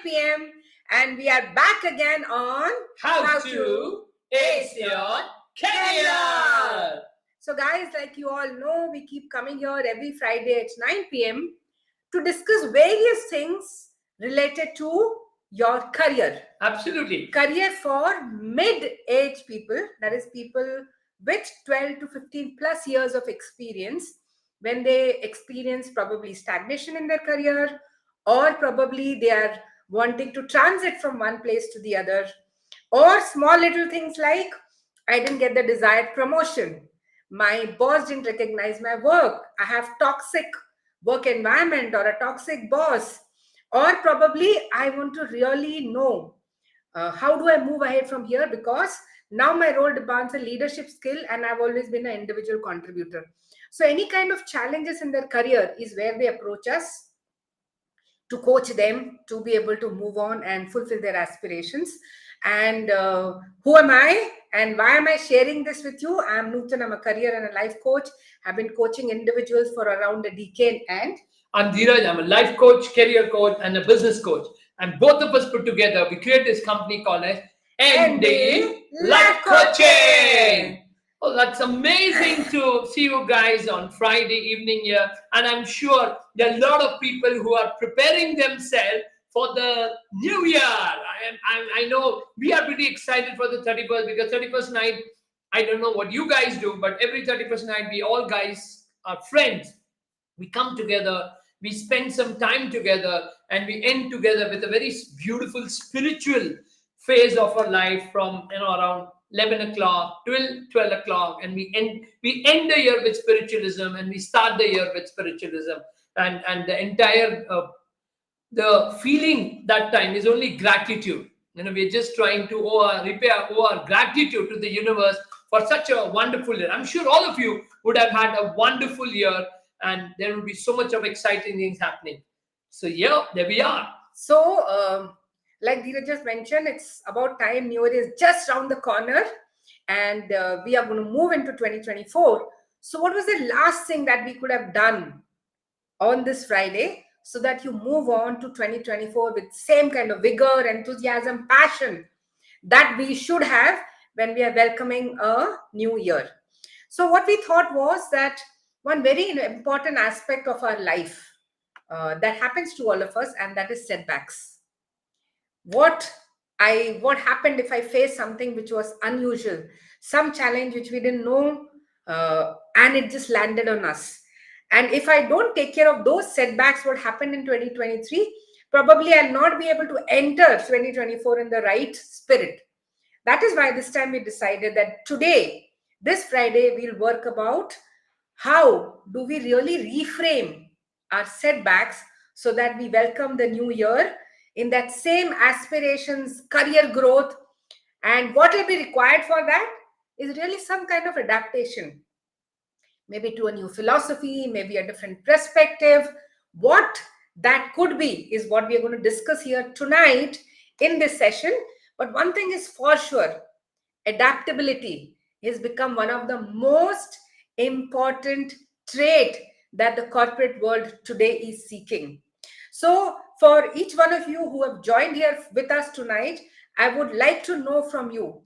p.m. and we are back again on How to Ace Your Career. So guys, like you all know, we keep coming here every Friday at 9 p.m. to discuss various things related to your career. Absolutely. Career for mid-age people, that is people with 12 to 15 plus years of experience, when they experience probably stagnation in their career, or probably they are wanting to transit from one place to the other, or small little things like, I didn't get the desired promotion, my boss didn't recognize my work, I have toxic work environment or a toxic boss, or probably I want to really know how do I move ahead from here, because now my role demands a leadership skill and I've always been an individual contributor. So any kind of challenges in their career is where they approach us to coach them to be able to move on and fulfill their aspirations. And who am I and why am I sharing this with you? I'm Nutan. I'm a career and a life coach. I've been coaching individuals for around a decade. And I'm Dheeraj. I'm a life coach, career coach, and a business coach. And both of us put together, we create this company called as ND Life Coaching. Oh, that's amazing to see you guys on Friday evening here. And I'm sure there are a lot of people who are preparing themselves for the new year. I know we are pretty excited for the 31st, because 31st night, I don't know what you guys do, but every 31st night, we all guys are friends. We come together, we spend some time together, and we end together with a very beautiful spiritual phase of our life from around 11 o'clock till 12 o'clock, and we end the year with spiritualism, and we start the year with spiritualism, and the entire the feeling that time is only gratitude. We're just trying to owe our gratitude to the universe for such a wonderful year. I'm sure all of you would have had a wonderful year, and there will be so much of exciting things happening. So yeah, there we are. So like Dheeraj just mentioned, it's about time. New Year is just around the corner, and we are going to move into 2024. So what was the last thing that we could have done on this Friday so that you move on to 2024 with same kind of vigor, enthusiasm, passion that we should have when we are welcoming a new year? So what we thought was that one very important aspect of our life that happens to all of us, and that is setbacks. What happened if I face something which was unusual, some challenge which we didn't know, and it just landed on us. And if I don't take care of those setbacks, what happened in 2023, probably I'll not be able to enter 2024 in the right spirit. That is why this time we decided that today, this Friday, we'll work about how do we really reframe our setbacks so that we welcome the new year in that same aspirations, career growth. And what will be required for that is really some kind of adaptation, maybe to a new philosophy, maybe a different perspective. What that could be is what we are going to discuss here tonight in this session. But one thing is for sure, adaptability has become one of the most important trait that the corporate world today is seeking. So for each one of you who have joined here with us tonight, I would like to know from you,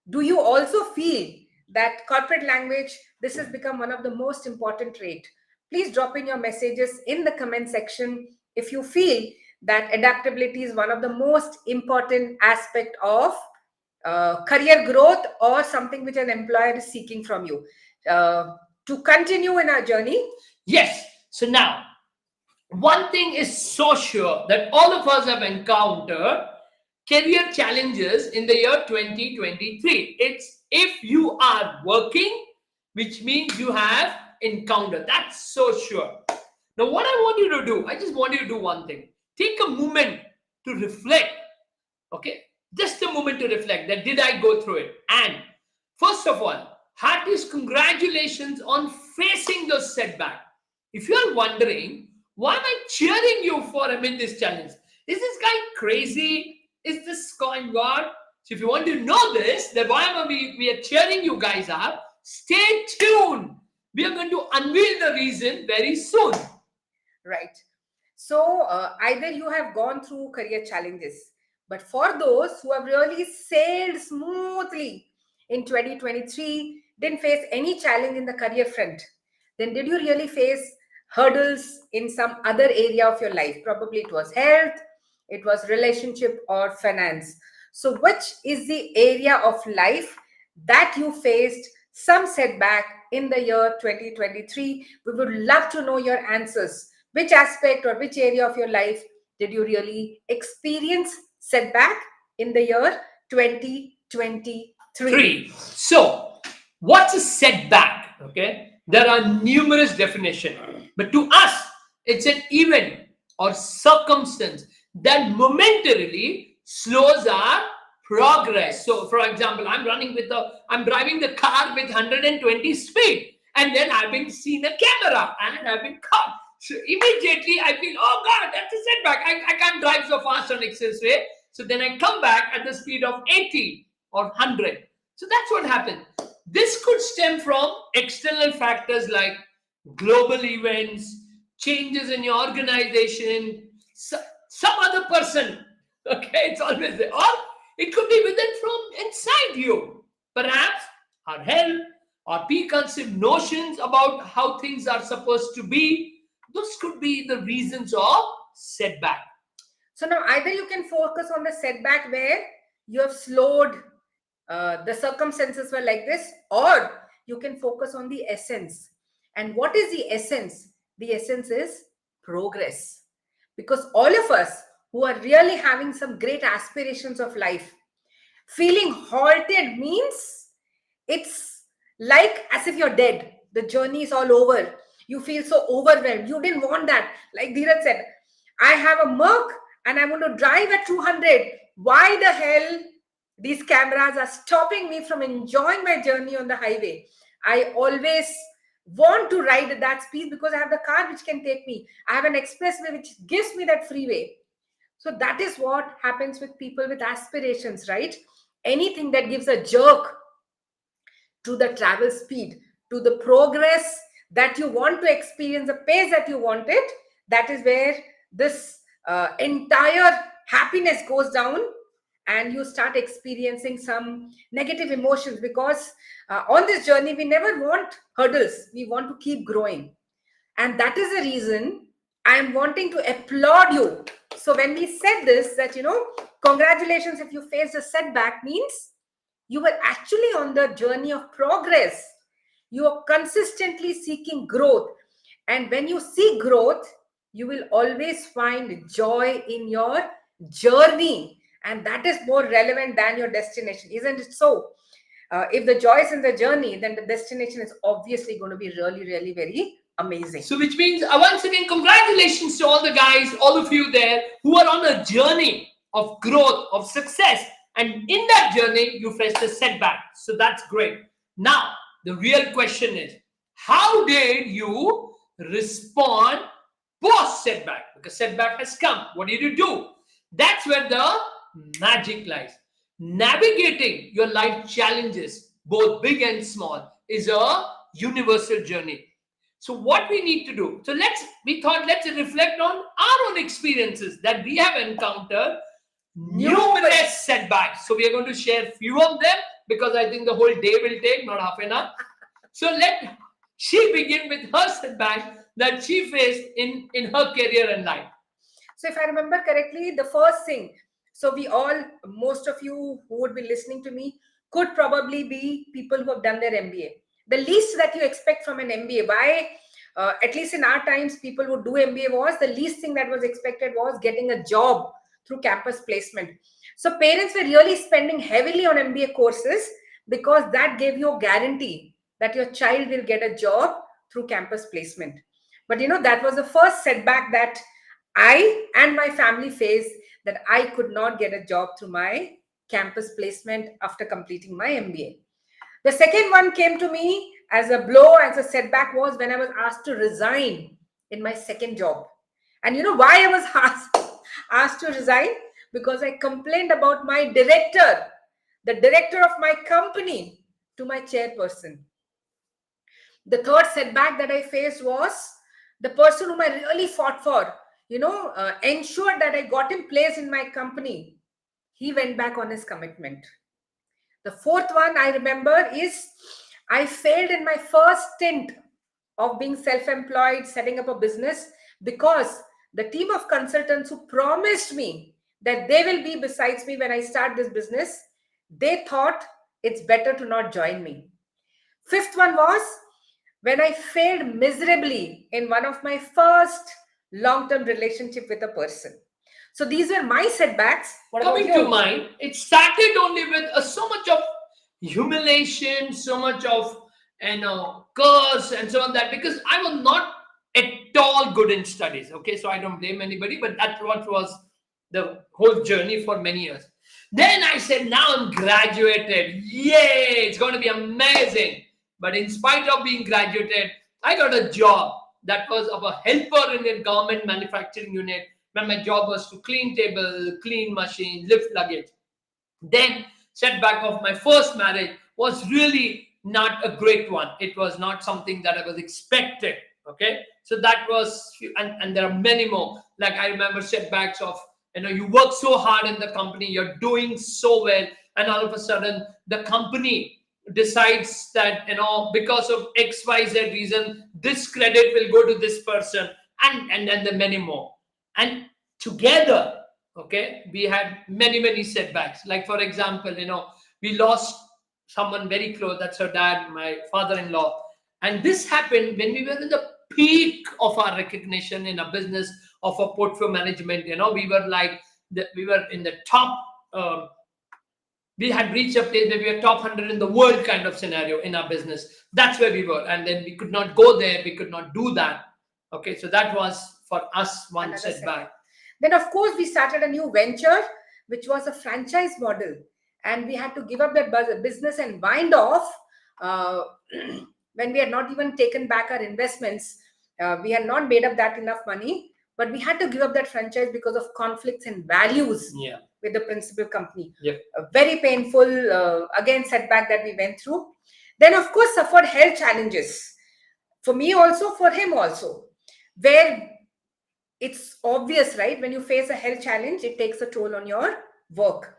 do you also feel that corporate language, this has become one of the most important trait? Please drop in your messages in the comment section if you feel that adaptability is one of the most important aspect of career growth, or something which an employer is seeking from you to continue in our journey. Yes. So now, one thing is so sure that all of us have encountered career challenges in the year 2023. It's if you are working, which means you have encountered. That's so sure. Now, what I want you to do, I just want you to do one thing. Take a moment to reflect. Okay? Just a moment to reflect that did I go through it? And first of all, heartiest congratulations on facing those setbacks. If you are wondering, why am I cheering you for this challenge? Is this guy crazy? Is this going on? So if you want to know this, then why am we are cheering you guys up? Stay tuned. We are going to unveil the reason very soon. Right. So either you have gone through career challenges, but for those who have really sailed smoothly in 2023, didn't face any challenge in the career front, then did you really face hurdles in some other area of your life? Probably it was health, it was relationship, or finance. So which is the area of life that you faced some setback in the year 2023? We would love to know your answers. Which aspect or which area of your life did you really experience setback in the year 2023? Three. So, what's a setback? Okay, there are numerous definitions, but to us, it's an event or circumstance that momentarily slows our progress. So, for example, I'm driving the car with 120 speed, and then I've been seen a camera and I've been caught. So immediately I feel, oh God, that's a setback. I can't drive so fast on expressway. So then I come back at the speed of 80 or 100. So that's what happened. This could stem from external factors like global events, changes in your organization, some other person. Okay, it's always there. Or it could be within from inside you. Perhaps our health, our preconceived notions about how things are supposed to be. Those could be the reasons of setback. So now either you can focus on the setback where you have slowed, the circumstances were like this, or you can focus on the essence. And what is the essence? The essence is progress. Because all of us who are really having some great aspirations of life, feeling halted means it's like as if you're dead. The journey is all over. You feel so overwhelmed. You didn't want that. Like Dheeraj said, I have a Merc and I want to drive at 200. Why the hell these cameras are stopping me from enjoying my journey on the highway? I always want to ride at that speed because I have the car which can take me. I have an expressway which gives me that freeway. So that is what happens with people with aspirations, right? Anything that gives a jerk to the travel speed, to the progress that you want to experience, the pace that you want it, that is where this entire happiness goes down and you start experiencing some negative emotions because on this journey, we never want hurdles. We want to keep growing. And that is the reason I'm wanting to applaud you. So when we said this, that, congratulations if you faced a setback means you were actually on the journey of progress. You are consistently seeking growth. And when you seek growth, you will always find joy in your journey. And that is more relevant than your destination. Isn't it so? If the joy is in the journey, then the destination is obviously going to be really, really very amazing. So, which means once again, congratulations to all the guys, all of you there who are on a journey of growth, of success. And in that journey, you faced a setback. So that's great. Now, the real question is, how did you respond post setback? Because setback has come. What did you do? That's where the magic lies. Navigating your life challenges, both big and small, is a universal journey. So what we need to do? So we thought let's reflect on our own experiences that we have encountered numerous setbacks. So we are going to share few of them because I think the whole day will take, not half an hour. So let she begin with her setback that she faced in her career and life. So if I remember correctly, the first thing, so most of you who would be listening to me could probably be people who have done their MBA. The least that you expect from an MBA, at least in our times, people who do MBA the least thing that was expected was getting a job through campus placement. So parents were really spending heavily on MBA courses because that gave you a guarantee that your child will get a job through campus placement. But that was the first setback that I and my family faced, that I could not get a job through my campus placement after completing my MBA. The second one came to me as a blow, as a setback, was when I was asked to resign in my second job. And you know why I was asked to resign? Because I complained about my director, the director of my company, to my chairperson. The third setback that I faced was the person whom I really fought for. ensured that I got him placed in my company, he went back on his commitment. The fourth one I remember is I failed in my first stint of being self-employed, setting up a business, because the team of consultants who promised me that they will be besides me when I start this business, they thought it's better to not join me. Fifth one was when I failed miserably in one of my first long-term relationship with a person. So these were my setbacks. What about Coming to you? mind, it started only with so much of humiliation, so much of curse and so on, that because I was not at all good in studies. Okay, so I don't blame anybody, but that's what was the whole journey for many years. Then I said, now I'm graduated. Yay, it's going to be amazing. But in spite of being graduated, I got a job that was of a helper in a government manufacturing unit, when my job was to clean table, clean machine, lift luggage. Then setback of my first marriage was really not a great one. It was not something that I was expected. Okay, so that was, and there are many more. Like I remember setbacks of, you work so hard in the company, you're doing so well, and all of a sudden the company decides that, because of XYZ reason, this credit will go to this person, and then the many more. And together, okay, we had many setbacks. Like for example, we lost someone very close. That's her dad, my father-in-law. And this happened when we were in the peak of our recognition in a business of a portfolio management. We were like we were in the top. We had reached a place where we were top 100 in the world kind of scenario in our business. That's where we were, and then we could not go there. We could not do that. Okay, so that was for us one Another setback. Then, of course, we started a new venture, which was a franchise model. And we had to give up that business and wind off uh, when we had not even taken back our investments. We had not made up that enough money, but we had to give up that franchise because of conflicts and values with the principal company. Yep. A very painful, again, setback that we went through. Then, of course, suffered health challenges. For me also, for him also, where it's obvious, right? When you face a health challenge, it takes a toll on your work.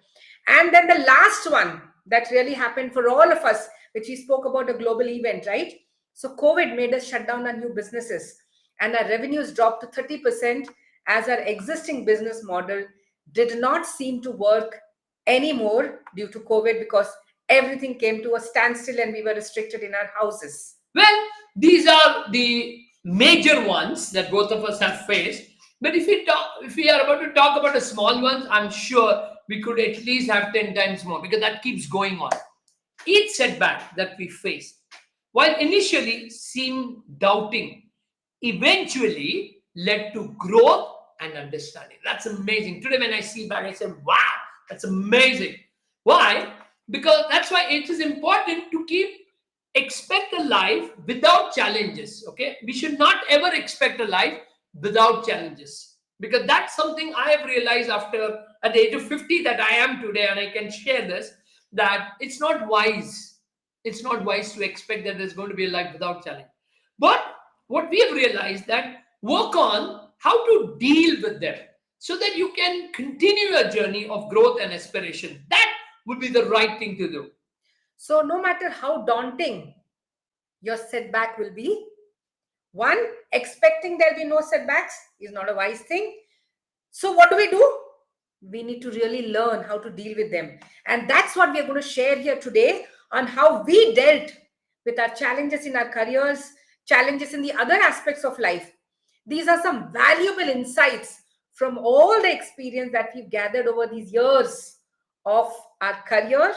And then the last one that really happened for all of us, which we spoke about, a global event, right? So COVID made us shut down our new businesses, and our revenues dropped to 30% as our existing business model did not seem to work anymore due to COVID, because everything came to a standstill and we were restricted in our houses. Well, these are the major ones that both of us have faced. But if we are about to talk about the small ones, I'm sure we could at least have 10 times more, because that keeps going on. Each setback that we face, while initially seemed doubting, eventually led to growth and understanding. That's amazing. Today, when I see back, I say, wow, that's amazing. Why? Because that's why it is important to expect a life without challenges. Okay, we should not ever expect a life without challenges, because that's something I have realized after at the age of 50 that I am today, and I can share this, that it's not wise to expect that there's going to be a life without challenge. But what we have realized, that work on how to deal with them so that you can continue a journey of growth and aspiration. That would be the right thing to do. So, no matter how daunting your setback will be, one, expecting there'll be no setbacks is not a wise thing. So, what do? We need to really learn how to deal with them. And that's what we are going to share here today, on how we dealt with our challenges in our careers, challenges in the other aspects of life. These are some valuable insights from all the experience that we've gathered over these years of our career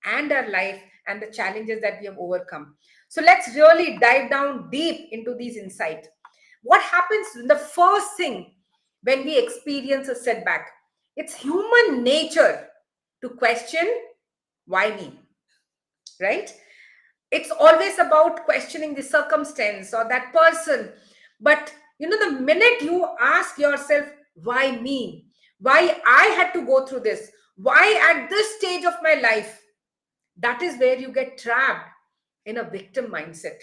and our life, and the challenges that we have overcome. So let's really dive down deep into these insights. What happens in the first thing when we experience a setback? It's human nature to question, why me? Right? It's always about questioning the circumstance or that person. But the minute you ask yourself, why me? Why I had to go through this? Why at this stage of my life? That is where you get trapped in a victim mindset.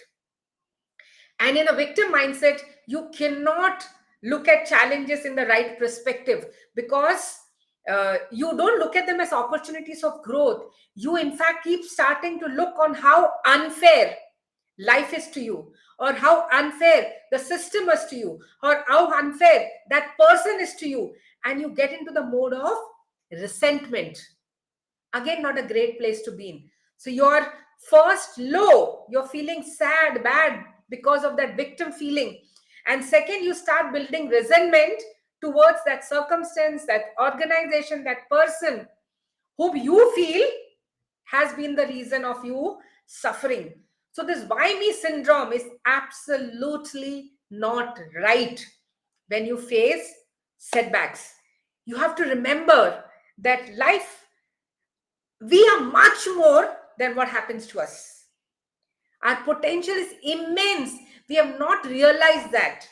And in a victim mindset, you cannot look at challenges in the right perspective, because you don't look at them as opportunities of growth. You in fact keep starting to look on how unfair life is to you, or how unfair the system is to you, or how unfair that person is to you, and you get into the mode of resentment. Again, not a great place to be in. So you're first low, you're feeling sad, bad, because of that victim feeling. And second, you start building resentment towards that circumstance, that organization, that person whom you feel has been the reason of you suffering. So this why me syndrome is absolutely not right. When you face setbacks, you have to remember that life, we are much more than what happens to us. Our potential is immense. We have not realized that,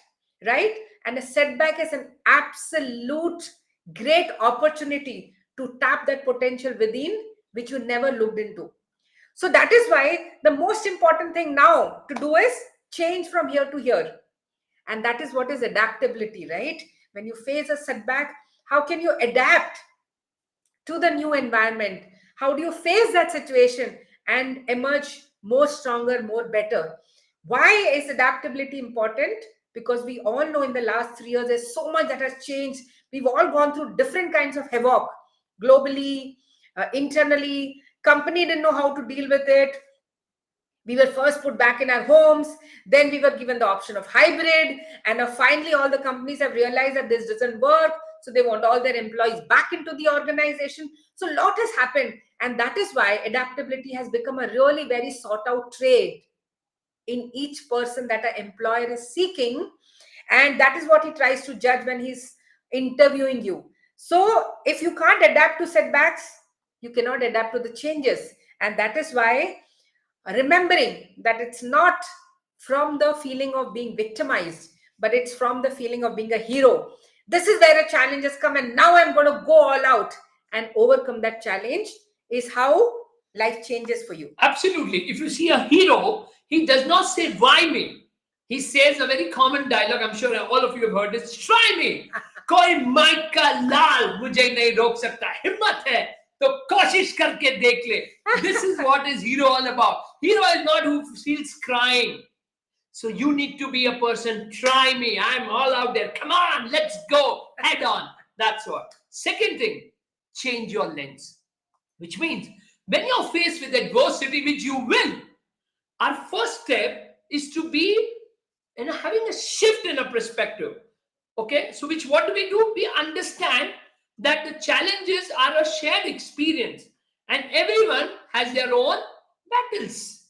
right? And a setback is an absolute great opportunity to tap that potential within, which you never looked into. So that is why the most important thing now to do is change from here to here. And that is what is adaptability, right? When you face a setback, how can you adapt to the new environment? How do you face that situation and emerge more stronger, more better? Why is adaptability important? Because we all know in the last 3 years, there's so much that has changed. We've all gone through different kinds of havoc globally, internally. Company didn't know how to deal with it. We were first put back in our homes, then we were given the option of hybrid, and now finally all the companies have realized that this doesn't work, so they want all their employees back into the organization. So a lot has happened, and that is why adaptability has become a really very sought out trait in each person that an employer is seeking, and that is what he tries to judge when he's interviewing you. So if you can't adapt to setbacks, you cannot adapt to the changes. And that is why, remembering that it's not from the feeling of being victimized, but it's from the feeling of being a hero. This is where a challenge has come, and now I'm going to go all out and overcome that challenge, is how life changes for you. Absolutely. If you see a hero, he does not say, why me? He says a very common dialogue, I'm sure all of you have heard this, try me. कोई mic का लाल मुझे नहीं रोक सकता, हिम्मत है तो कोशिश करके देख ले. This is what is hero all about. Hero is not who feels crying. So you need to be a person, try me, I'm all out there, come on, let's go, head on. That's what. Second thing, change your lens. Which means when you're faced with adversity, which you will, our first step is to be having a shift in a perspective. Okay, so what do? We understand that the challenges are a shared experience and everyone has their own battles.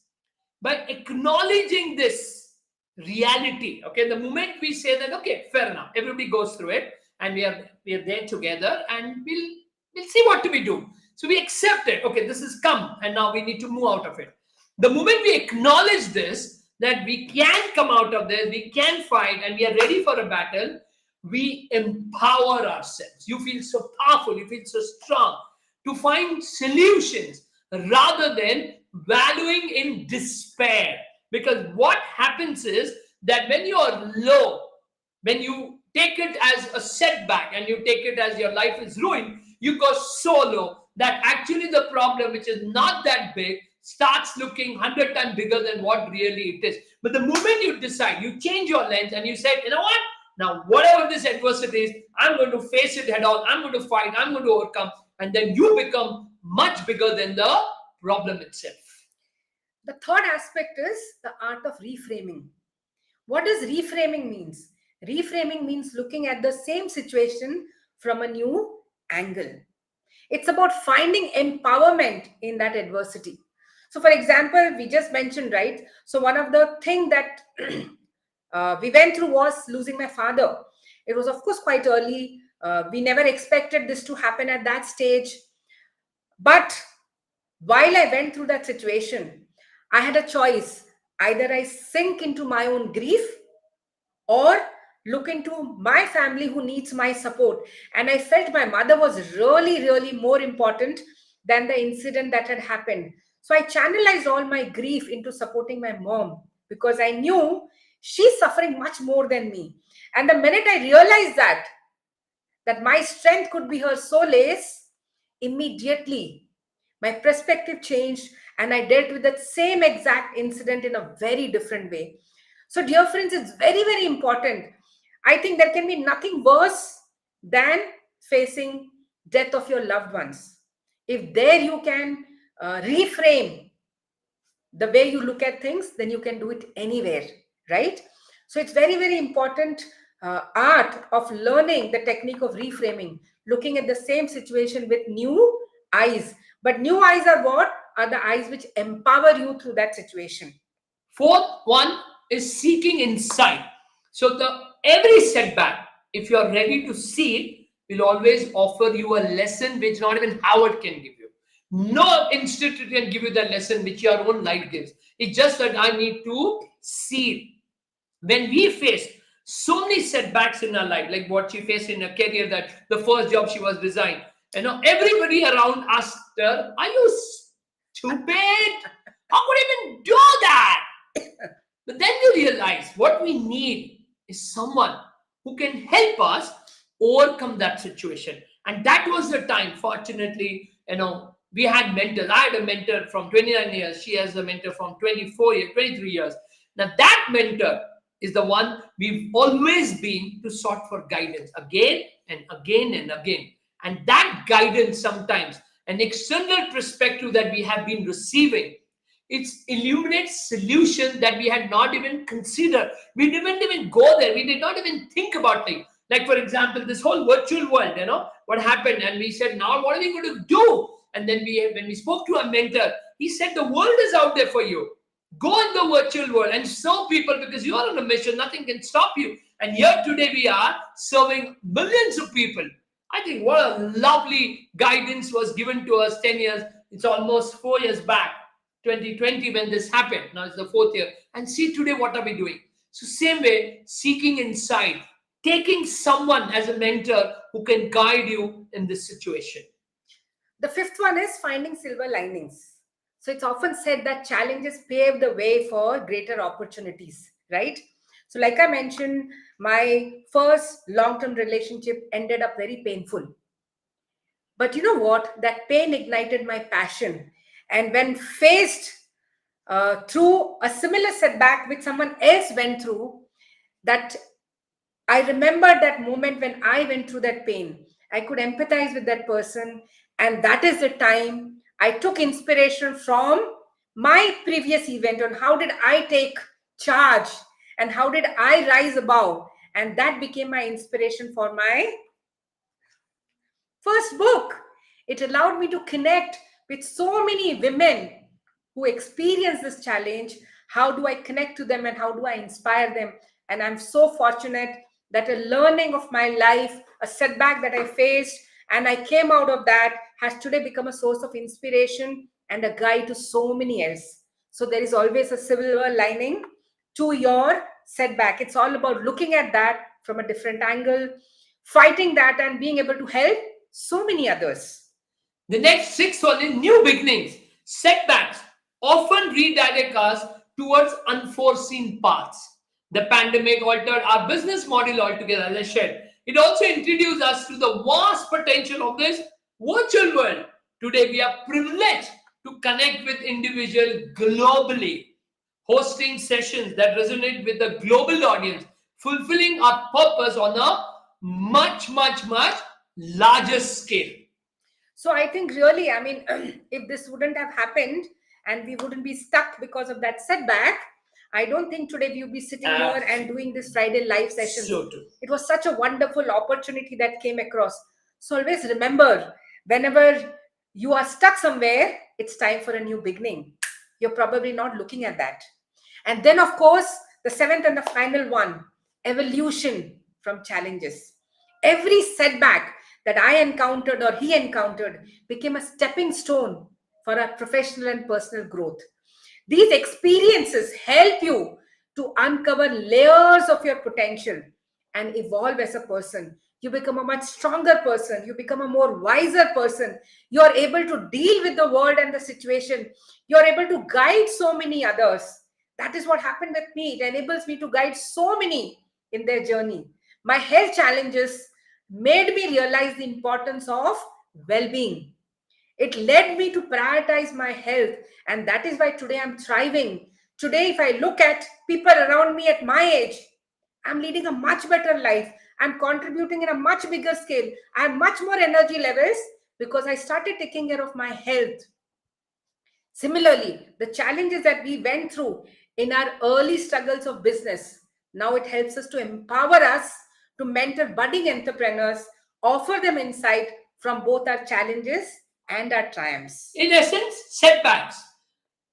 By acknowledging this reality, okay, the moment we say that, okay, fair enough, everybody goes through it and we are there together and we'll see what do we do. So we accept it. Okay, this has come and now we need to move out of it. The moment we acknowledge this, that we can come out of this, we can fight and we are ready for a battle, we empower ourselves. You feel so powerful, you feel so strong to find solutions rather than valuing in despair. Because what happens is that when you are low, when you take it as a setback and you take it as your life is ruined, you go so low that actually the problem, which is not that big, starts looking 100 times bigger than what really it is. But the moment you decide, you change your lens and you say, you know what? Now, whatever this adversity is, I'm going to face it head on. I'm going to fight. I'm going to overcome. And then you become much bigger than the problem itself. The third aspect is the art of reframing. What does reframing means? Reframing means looking at the same situation from a new angle. It's about finding empowerment in that adversity. So, for example, we just mentioned, right? So, one of the things that we went through was losing my father. It was, of course, quite early. We never expected this to happen at that stage. But while I went through that situation, I had a choice. Either I sink into my own grief or look into my family who needs my support. And I felt my mother was really, really more important than the incident that had happened. So I channelized all my grief into supporting my mom, because I knew She's suffering much more than me. And the minute I realized that my strength could be her solace, immediately my perspective changed and I dealt with that same exact incident in a very different way. So, dear friends, it's very, very important. I think there can be nothing worse than facing death of your loved ones. If there you can reframe the way you look at things, then you can do it anywhere, right? So it's very, very important art of learning the technique of reframing, looking at the same situation with new eyes. But new eyes are what? Are the eyes which empower you through that situation. Fourth one is seeking insight. So the every setback, if you are ready to see it, will always offer you a lesson which not even Howard can give you. No institute can give you the lesson which your own life gives. It's just that I need to see it. When we face so many setbacks in our life, like what she faced in her career, that the first job she was resigned, everybody around asked her, "Are you stupid? How could you even do that?" But then we realize what we need is someone who can help us overcome that situation. And that was the time, fortunately, we had mentors. I had a mentor from 29 years. She has a mentor from 24 years, 23 years. Now, that mentor is the one we've always been to sought for guidance again and again and again. And that guidance sometimes, an external perspective that we have been receiving, it illuminates solutions that we had not even considered. We didn't even go there. We did not even think about it. Like, for example, this whole virtual world, what happened? And we said, now what are we going to do? And then when we spoke to a mentor, he said, the world is out there for you. Go in the virtual world and serve people because you are on a mission. Nothing can stop you. And here today we are serving millions of people. I think what a lovely guidance was given to us 10 years. It's almost 4 years back. 2020 when this happened. Now it's the fourth year. And see today what are we doing? So same way, seeking insight, taking someone as a mentor who can guide you in this situation. The fifth one is finding silver linings. So it's often said that challenges pave the way for greater opportunities, right? So like I mentioned, my first long-term relationship ended up very painful. But you know what? That pain ignited my passion. And when faced through a similar setback which someone else went through, that I remember that moment when I went through that pain. I could empathize with that person. And that is the time I took inspiration from my previous event on how did I take charge and how did I rise above. And that became my inspiration for my first book. It allowed me to connect with so many women who experience this challenge. How do I connect to them and how do I inspire them? And I'm so fortunate that a learning of my life, a setback that I faced, and I came out of that has today become a source of inspiration and a guide to so many else. So there is always a silver lining to your setback. It's all about looking at that from a different angle, fighting that, and being able to help so many others. The next sixth one is new beginnings. Setbacks often redirect us towards unforeseen paths. The pandemic altered our business model altogether, as I said. It also introduced us to the vast potential of this virtual world. Today, we are privileged to connect with individuals globally, hosting sessions that resonate with the global audience, fulfilling our purpose on a much, much, much larger scale. So I think really, I mean, if this wouldn't have happened and we wouldn't be stuck because of that setback, I don't think today we would be sitting here and doing this Friday live session. So true. It was such a wonderful opportunity that came across. So always remember, whenever you are stuck somewhere, it's time for a new beginning. You're probably not looking at that. And then, of course, the seventh and the final one, evolution from challenges. Every setback that I encountered or he encountered became a stepping stone for our professional and personal growth. These experiences help you to uncover layers of your potential and evolve as a person. You become a much stronger person. You become a more wiser person. You are able to deal with the world and the situation. You are able to guide so many others. That is what happened with me. It enables me to guide so many in their journey. My health challenges made me realize the importance of well-being. It led me to prioritize my health, and that is why today I'm thriving. Today, if I look at people around me at my age, I'm leading a much better life. I'm contributing in a much bigger scale. I have much more energy levels because I started taking care of my health. Similarly, the challenges that we went through in our early struggles of business, now it helps us to empower us to mentor budding entrepreneurs, offer them insight from both our challenges and our triumphs. In essence, setbacks,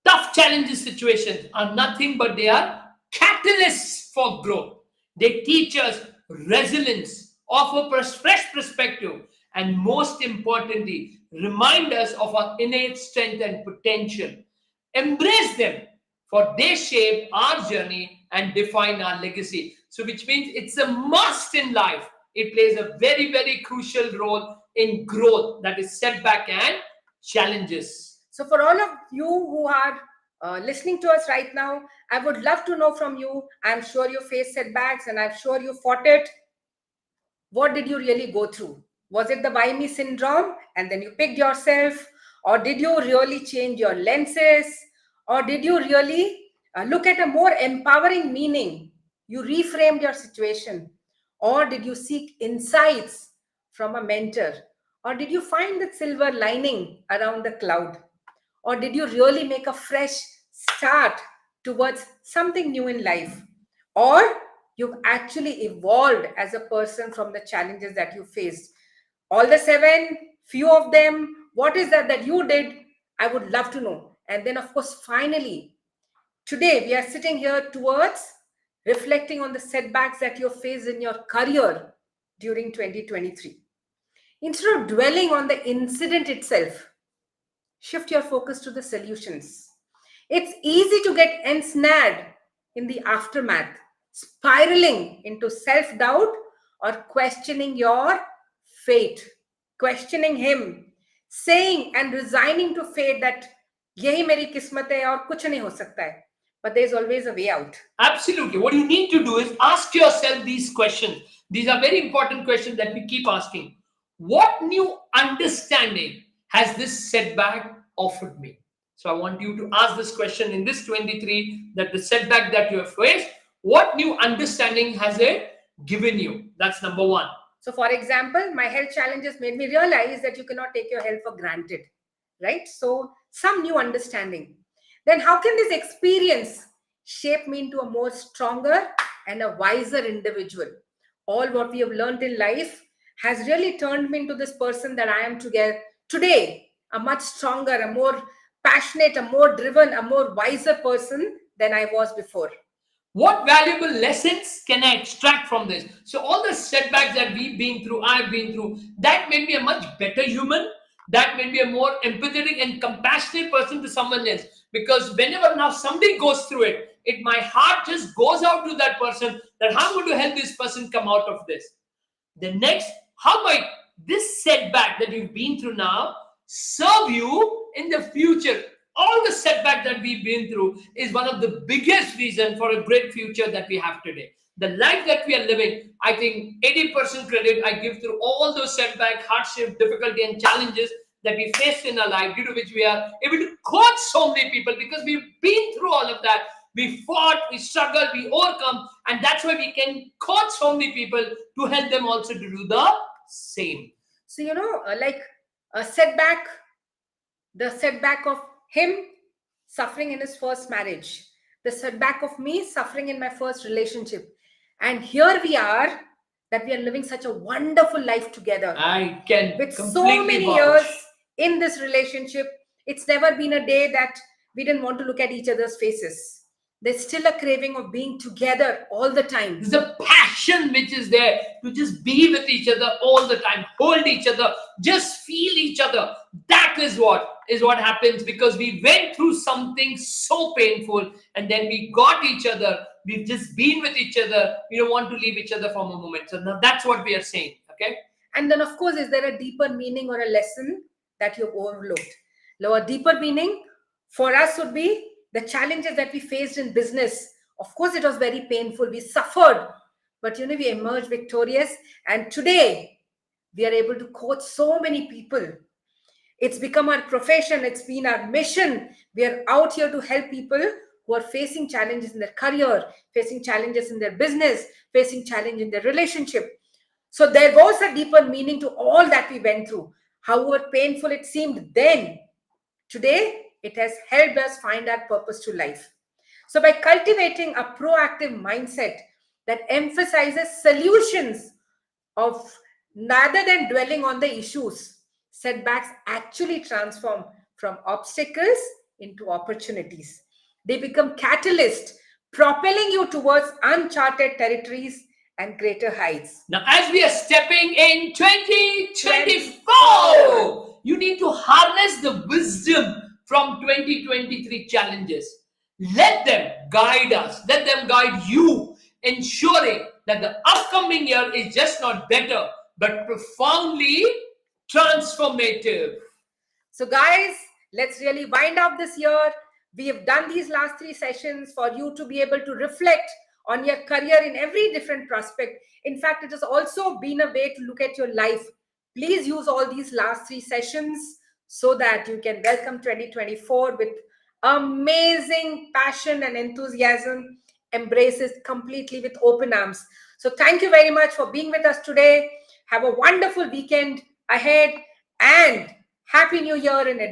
tough challenges, situations are nothing but they are catalysts for growth. They teach us resilience, offer fresh perspective, and most importantly, remind us of our innate strength and potential. Embrace them, for they shape our journey and define our legacy. So, which means it's a must in life. It plays a very, very crucial role in growth, that is, setback and challenges. So, for all of you who are listening to us right now, I would love to know from you. I'm sure you faced setbacks and I'm sure you fought it. What did you really go through? Was it the why me syndrome and then you picked yourself? Or did you really change your lenses? Or did you really look at a more empowering meaning? You reframed your situation. Or did you seek insights from a mentor? Or did you find the silver lining around the cloud? Or did you really make a fresh start towards something new in life? Or you've actually evolved as a person from the challenges that you faced? All the seven, few of them, what is that you did? I would love to know. And then, of course, finally, today we are sitting here towards reflecting on the setbacks that you faced in your career during 2023. Instead of dwelling on the incident itself, shift your focus to the solutions. It's easy to get ensnared in the aftermath, spiraling into self doubt or questioning your fate, questioning him, saying and resigning to fate that यही मेरी किस्मत है और कुछ नहीं हो सकता है. But there's always a way out. Absolutely. What you need to do is ask yourself these questions. These are very important questions that we keep asking. What new understanding has this setback offered me? So I want you to ask this question in this 23, that the setback that you have faced, what new understanding has it given you? That's number one. So, for example, my health challenges made me realize that you cannot take your health for granted, right? So, some new understanding. Then, how can this experience shape me into a more stronger and a wiser individual? All what we have learned in life has really turned me into this person that I am today, a much stronger, a more passionate, a more driven, a more wiser person than I was before. What valuable lessons can I extract from this? So all the setbacks that we've been through, I've been through, that made me a much better human. That made me a more empathetic and compassionate person to someone else. Because whenever now somebody goes through it, my heart just goes out to that person, that how I'm going to help this person come out of this. The next, how might this setback that you've been through now serve you in the future? All the setback that we've been through is one of the biggest reasons for a great future that we have today. The life that we are living, I think 80% credit I give through all those setback, hardship, difficulty, and challenges that we faced in our life, due to which we are able to coach so many people, because we've been through all of that. We fought, we struggled, we overcome, and that's why we can coach so many people to help them also to do the same. So, like a setback, the setback of him suffering in his first marriage, the setback of me suffering in my first relationship. And here we are, that we are living such a wonderful life together. I can with completely so many vouch. years in this relationship. It's never been a day that we didn't want to look at each other's faces. There's still a craving of being together all the time. There's a passion which is there to just be with each other all the time, hold each other, just feel each other. That is what happens, because we went through something so painful and then we got each other. We've just been with each other. We don't want to leave each other for a moment. So now that's what we are saying. Okay. And then, of course, is there a deeper meaning or a lesson that you've overlooked? Now, a deeper meaning for us would be the challenges that we faced in business, of course, it was very painful. We suffered, but we emerged victorious. And today, we are able to coach so many people. It's become our profession. It's been our mission. We are out here to help people who are facing challenges in their career, facing challenges in their business, facing challenge in their relationship. So there was a deeper meaning to all that we went through. However painful it seemed then, today it has helped us find our purpose to life. So by cultivating a proactive mindset that emphasizes solutions of rather than dwelling on the issues, setbacks actually transform from obstacles into opportunities. They become catalysts, propelling you towards uncharted territories and greater heights. Now, as we are stepping in 2024, you need to harness the wisdom from 2023 challenges. Let them guide us, let them guide you, ensuring that the upcoming year is just not better, but profoundly transformative. So, guys, let's really wind up this year. We have done these last 3 sessions for you to be able to reflect on your career in every different prospect. In fact, it has also been a way to look at your life. Please use all these last 3 sessions so that you can welcome 2024 with amazing passion and enthusiasm. Embrace it completely with open arms. So thank you very much for being with us today. Have a wonderful weekend ahead and Happy New Year in advance.